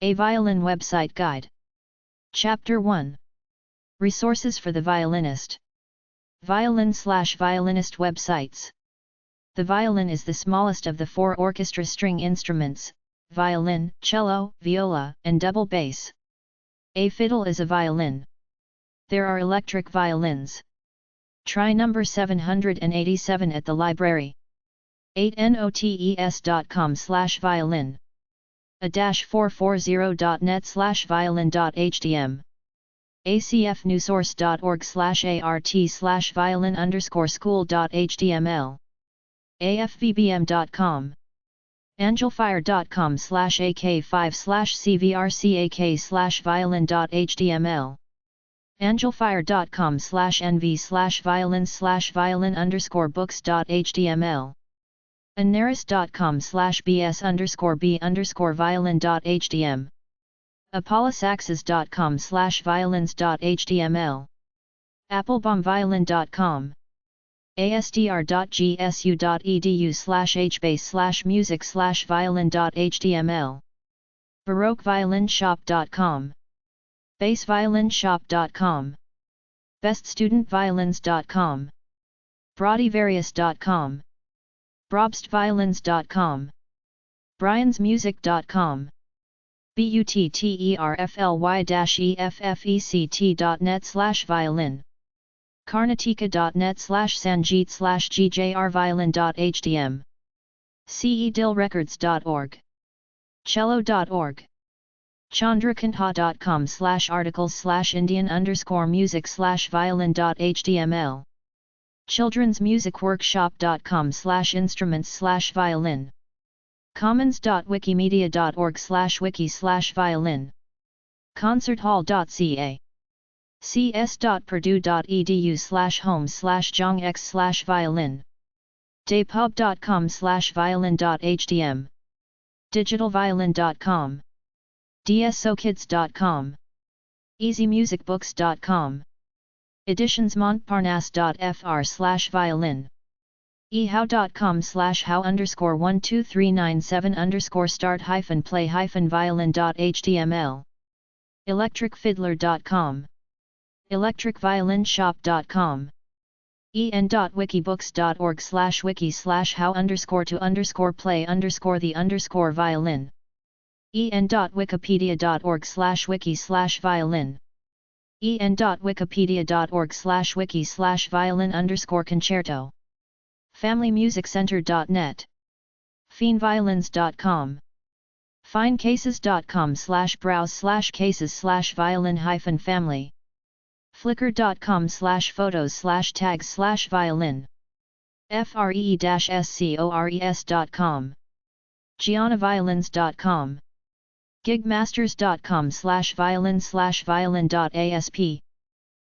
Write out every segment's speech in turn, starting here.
A Violin Website Guide. Chapter 1. Resources for the violinist. Violin/violinist websites. The violin is the smallest of the four orchestra string instruments: violin, cello, viola, and double bass. A fiddle is a violin. There are electric violins. Try number 787 at the library. 8notes.com/violin. a-440.net/violin.hdm. acfnewsource.org/art/violin_school.html. afvbm.com. angelfire.com/ak5/cvrcak/violin.html. angelfire.com/nv/violin_books.html. anaris.com/bs_b_violin.htm. apollosaxes.com/violins.html. applebombviolin.com. asdr.gsu.edu/hbase/music/violin.html. baroqueviolинshop.com. bassviolinshop.com. beststudentviolins.com. broadivarious.com. brobstviolins.com. briansmusic.com. butterfly-effect.net/violin. karnatica.net/sanjeet/gjrviolin.htm. cedilrecords.org. cello.org. chandrakantha.com/articles/indian_music/violin.html. childrensmusicworkshop.com/instruments/violin. commons.wikimedia.org/wiki/violin. concerthall.ca. cs.purdue.edu/home/jongx/violin. daypub.com/violin.htm. digitalviolin.com. dsokids.com. easymusicbooks.com. editionsmontparnasse.fr/violin. ehow.com/how_12397_start-play-violin.html. electricfiddler.com. electricviolinshop.com. en.wiki/books.org/wiki/how_to_play_the_violin. en.wikipedia.org/wiki/violin. en.wikipedia.org/wiki/violin_concerto. familymusiccenter.net. fineviolins.com. finecases.com/browse/cases/violin-family. flickr.com/photos/tags/violin. free-scores.com. giannaviolins.com. gigmasters.com/violin/violin.asp.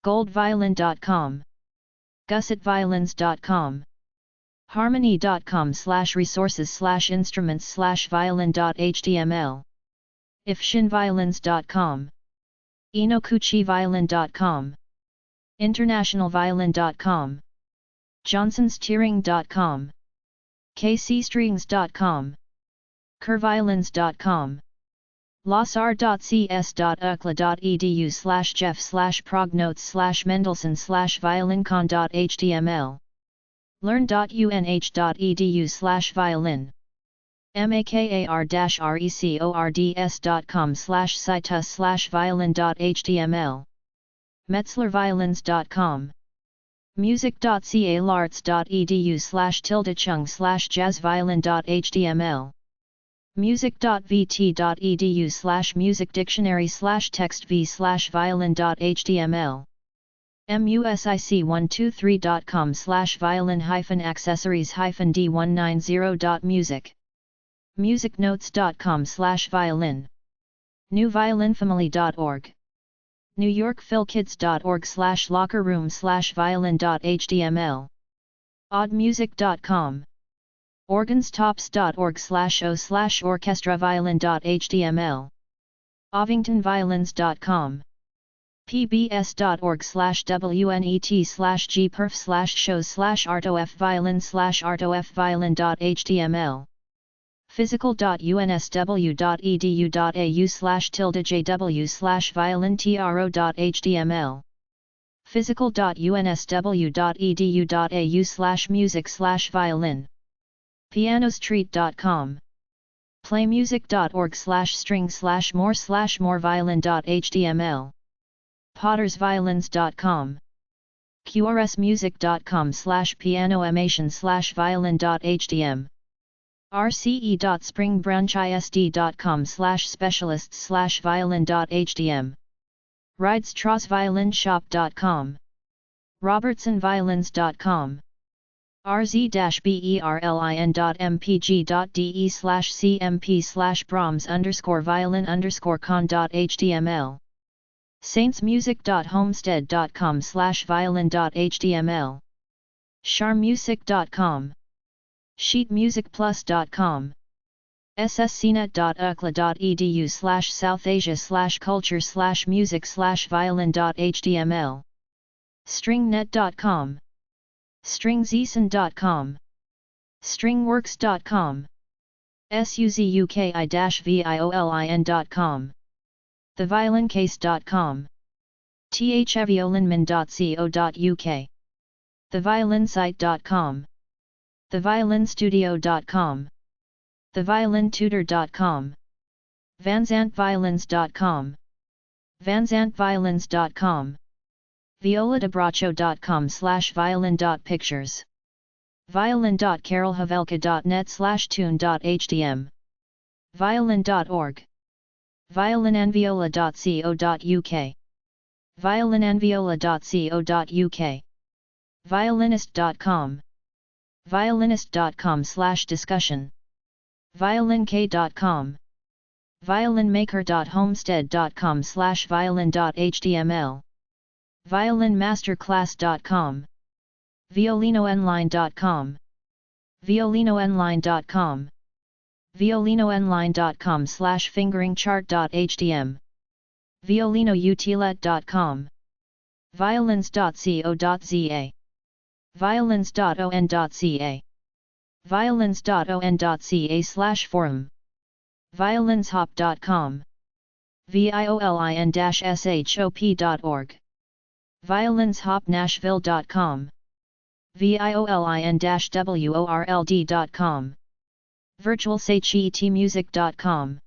goldviolin.com. gussetviolins.com. harmony.com/resources/instruments/violin.html. ifshinviolins.com. inokuchiviolin.com. internationalviolin.com. johnsonsteering.com. kcstrings.com. kerviolins.com. losar.cs.ukla.edu/jeff/prognotes/mendelssohn/violincon.html. learn.unh.edu/violin. makar-records.com/citus/violin.html. metzlerviolins.com. music.ca.larts.edu/tilde-chung/jazzviolin.html. music.vt.edu/musicdictionary/textv/violin.html. music123.com/violin-accessories-d190.music. musicnotes.com/violin. newviolinfamily.org. newyorkphilkids.org/lockerroom/violin.html. oddmusic.com. organstops.org/o/orchestraviolin.html. ovingtonviolins.com. pbs.org/wnet/gperf/shows/artofviolin/artofviolin.html. physical.unsw.edu.au/jw/violintro.html physical.unsw.edu.au/music/violin pianostreet.com playmusic.org/string/more/violin.html pottersviolins.com qrsmusic.com/pianoamation/violin.htm rce.springbranchist.com/specialists/violin.htm ridestrassviolinshop.com robertsonviolins.com rz-berlin.mpg.de/cmp/brahms_violin_con.html saintsmusic.homestead.com/violin.html charmusic.com sheetmusicplus.com sscnet.ukla.edu/southasia/culture/music/violin.html stringnet.com stringzison.com stringworks.com suzuki-violin.com theviolincase.com theviolinman.co.uk theviolinsite.com theviolinstudio.com theviolintutor.com vanzantviolins.com vanzantviolins.com violadabracho.com/violin.pictures violin.carolhavelka.net/tune.htm violin.org violinandviola.co.uk violinandviola.co.uk violinist.com violinist.com/discussion violink.com violinmaker.homestead.com/violin.html violinmasterclass.com violinoonline.com violinoonline.com violinoonline.com/fingeringchart.htm violinoutilet.com violins.co.za violins.on.ca violins.on.ca/forum violinshop.com violin-shop.org violinshopnashville.com violin-world.com virtualsachetmusic.com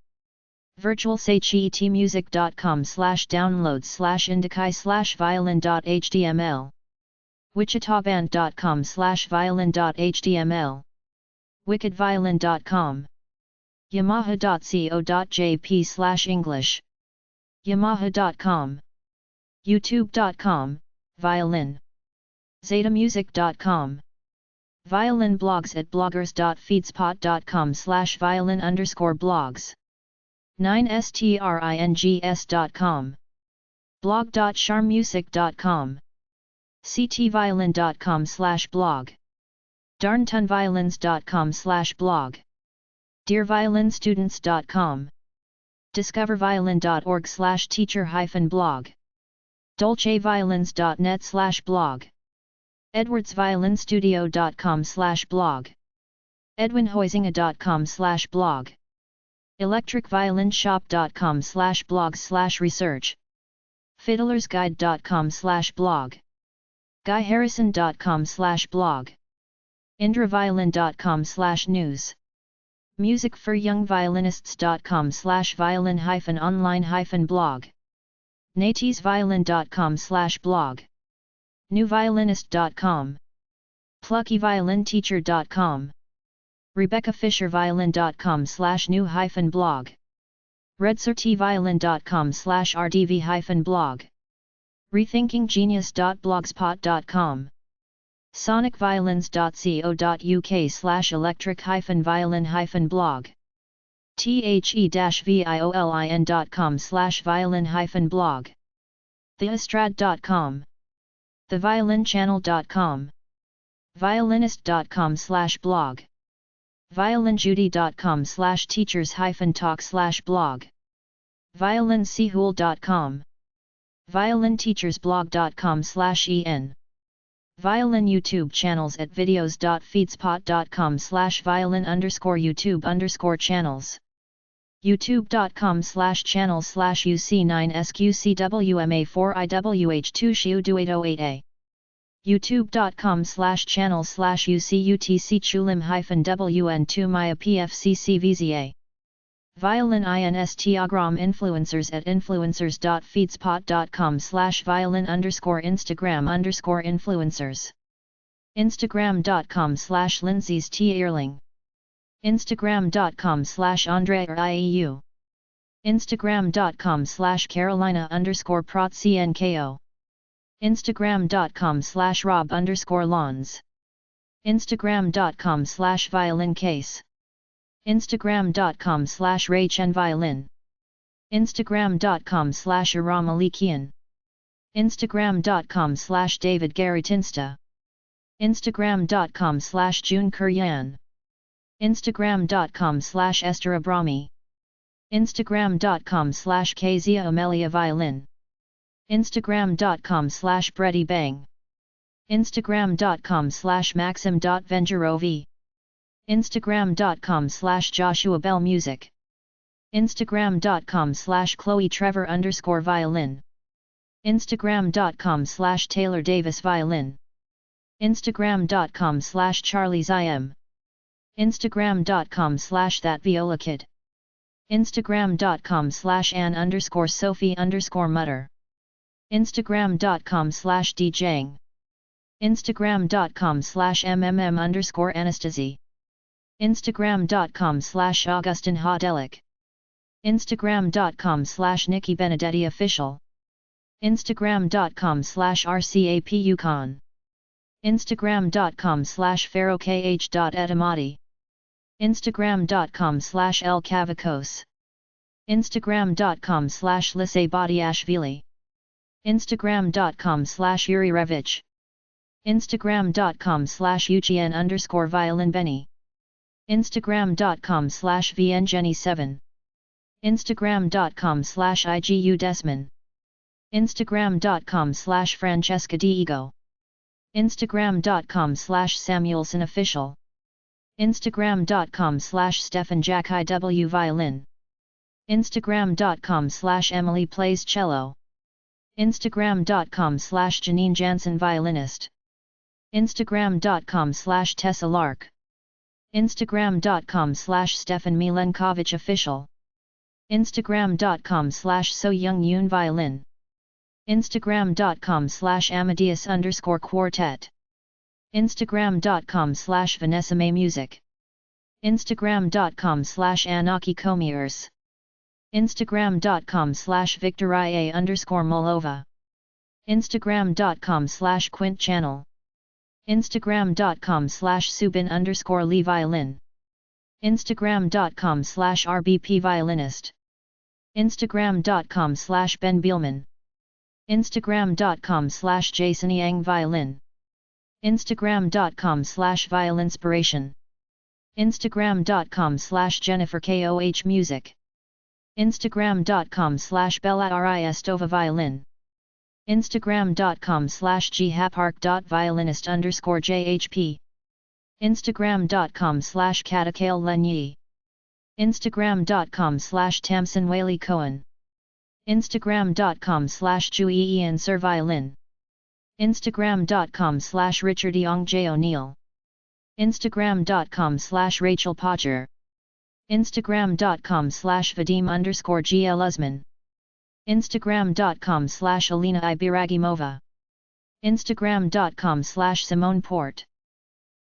virtualsachetmusic.com/downloads/indici/violin.html wichitaband.com/violin.html wickedviolin.com yamaha.co.jp/english yamaha.com youtube.com violin zetamusic.com violin blogs at bloggers.feedspot.com/violin_blogs 9strings.com blog.charmusic.com ctviolin.com/blog darntonviolins.com/blog dearviolinstudents.com discoverviolin.org/teacher-blog dolceviolins.net/blog edwardsviolinstudio.com/blog edwinhuizinga.com/blog electricviolinshop.com/blog/research fiddlersguide.com/blog guyharrison.com/blog indraviolin.com/news musicforyoungviolinists.com/violin-online-blog natesviolin.com/blog newviolinist.com pluckyviolinteacher.com RebeccaFisherViolin.com/new-blog redcertviolin.com/rdv-blog rethinkinggenius.blogspot.com sonicviolins.co.uk/electric-violin-blog the-violin.com/blog theestrad.com theviolinchannel.com violinist.com/blog violinjudy.com/teachers-talk/blog violinsehul.com violinteachersblog.com/en Violin YouTube channels at videos.feedspot.com/violin_YouTube_channels. youtube.com/channels/UC9SQCWMA4IWH2SHU2808A. youtube.com/channels/UCUTC-CHULIM-WN2MYAPFCCVZA. Violin Instagram influencers at influencers.feedspot.com/violin_Instagram_influencers. Instagram.com/Lindsay's T. Earling. Instagram.com/AndreIEU. Instagram.com/Carolina_ProtCNKO. Instagram.com/Rob_Lawns. Instagram.com/ViolinCase. Instagram.com/RachenViolin. Instagram.com/Aram Malikian. Instagram.com/DavidGaryTinsta. Instagram.com/June Kuryan. Instagram.com/Esther Abrami. Instagram.com/Kezia Amelia Violin. Instagram.com/Bredy Bang. Instagram.com/Maxim.Vengerov. Instagram.com/Joshua Bell Music. Instagram.com/Chloe Trevor_Violin. Instagram.com/Taylor Davis Violin. Instagram.com/Charlie's IM. Instagram.com/ThatViolaKid. Instagram.com/Ann_Sophie_Mutter. Instagram.com/DJing. Instagram.com/MMM_Anastasia. Instagram.com/Augustin Hodelic. Instagram.com/Nikki Benedetti Official. Instagram.com/RCAP Yukon. Instagram.com/PharoahKH.Edamati. Instagram.com/El Cavacos. Instagram.com/Lisey Badiashvili. Instagram.com/Yuri Revich. Instagram.com/Uchien_Violin Instagram.com/VNJenny7. Instagram.com/IGU Desmond. Instagram.com/Francesca Diego. Instagram.com/Samuelson Official. Instagram.com/Stefan Jack IW Violin. Instagram.com/Emily Plays Cello. Instagram.com/Janine Jansen Violinist. Instagram.com/Tessa Lark. Instagram.com/Stefan Milenkovic Official. Instagram.com/So Young Yoon Violin. Instagram.com/Amadeus_Quartet. Instagram.com/Vanessa May Music. Instagram.com/Anaki Comiers. Instagram.com/Victor IA_Molova. Instagram.com/Quint Channel. Instagram.com/Subin_Lee Violin. Instagram.com/RBP Violinist. Instagram.com/Ben Bielman. Instagram.com/Jason Yang Violin. Instagram.com/Violinspiration. Instagram.com/Jennifer KOH Music. Instagram.com/Bella Ristova Violin. Instagram.com/ghapark.violinist_JHP. Instagram.com/Katakale Lenyi. Instagram.com/Tamsin Whaley Cohen. Instagram.com/Jui Ian Sir Violin. Instagram.com/Richard Young J. O'Neill. Instagram.com/Rachel Podger. Instagram.com/Vadim_GL Usman. Instagram.com/Alina Ibiragimova. Instagram.com/Simone Port.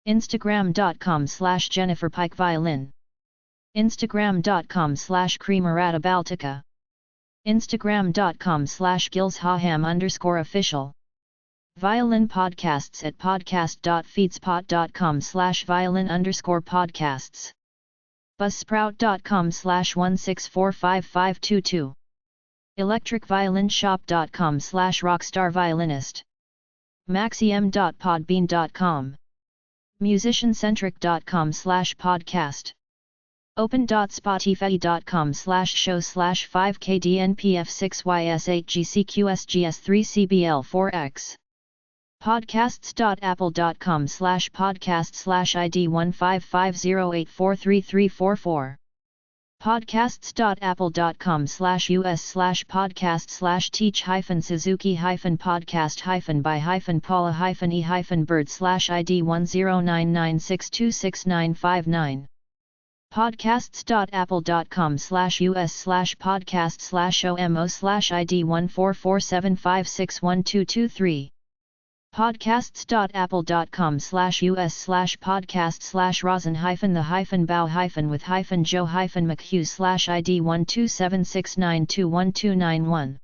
Instagram.com/Jennifer Pike Violin. Instagram.com/Creamerata Baltica. Instagram.com/GilsHaham_official. Violin podcasts at podcast.feedspot.com/violin_podcasts. Buzzsprout.com/1645522. electricviolinshop.com/rockstarviolinist. maxim.podbean.com. musiciancentric.com/podcast. open.spotify.com/show/5kdnpf6ys8gcqsgs3cbl4x. podcasts.apple.com/podcast/ID 15508433344 podcasts.apple.com/us/podcast/teach-suzuki-podcast-by-paula-e-bird/ID 1099626959 podcasts.apple.com/us/podcast/omo/ID 14475612223 podcasts.apple.com/us/podcast/rosin-the-bow-with-joe-mchugh/ID 12769212291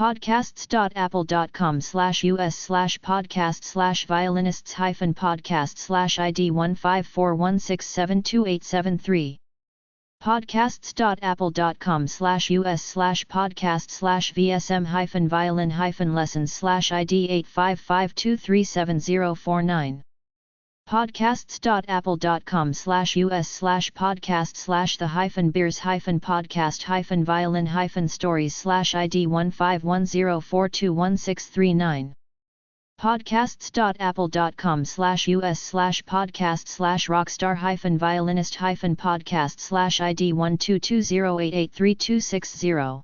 podcasts.apple.com/us/podcast/violinists-podcast/ID 15416728773 podcasts.apple.com/us/podcast/vsm-violin-lessons/ID 855237049 podcasts.apple.com/us/podcast/the-beers-podcast-violin-stories/ID 15104216339 podcasts.apple.com/us/podcast/rockstar-violinist-podcast/ID 12208832660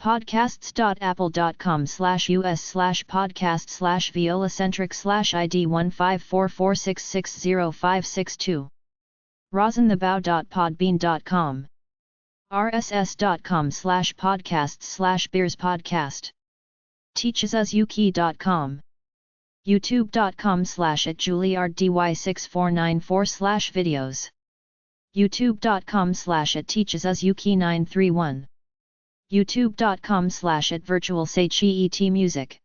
podcasts.apple.com/us/podcast/viola-centric/ID 15446606562 rosinthebow.podbean.com rss.com/podcasts/beerspodcast teachesuzuki.com youtube.com/@juilliarddy6494/videos youtube.com/@teachesuzuki931 youtube.com/@virtualseichiet music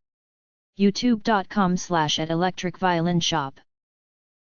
youtube.com/@electric violin shop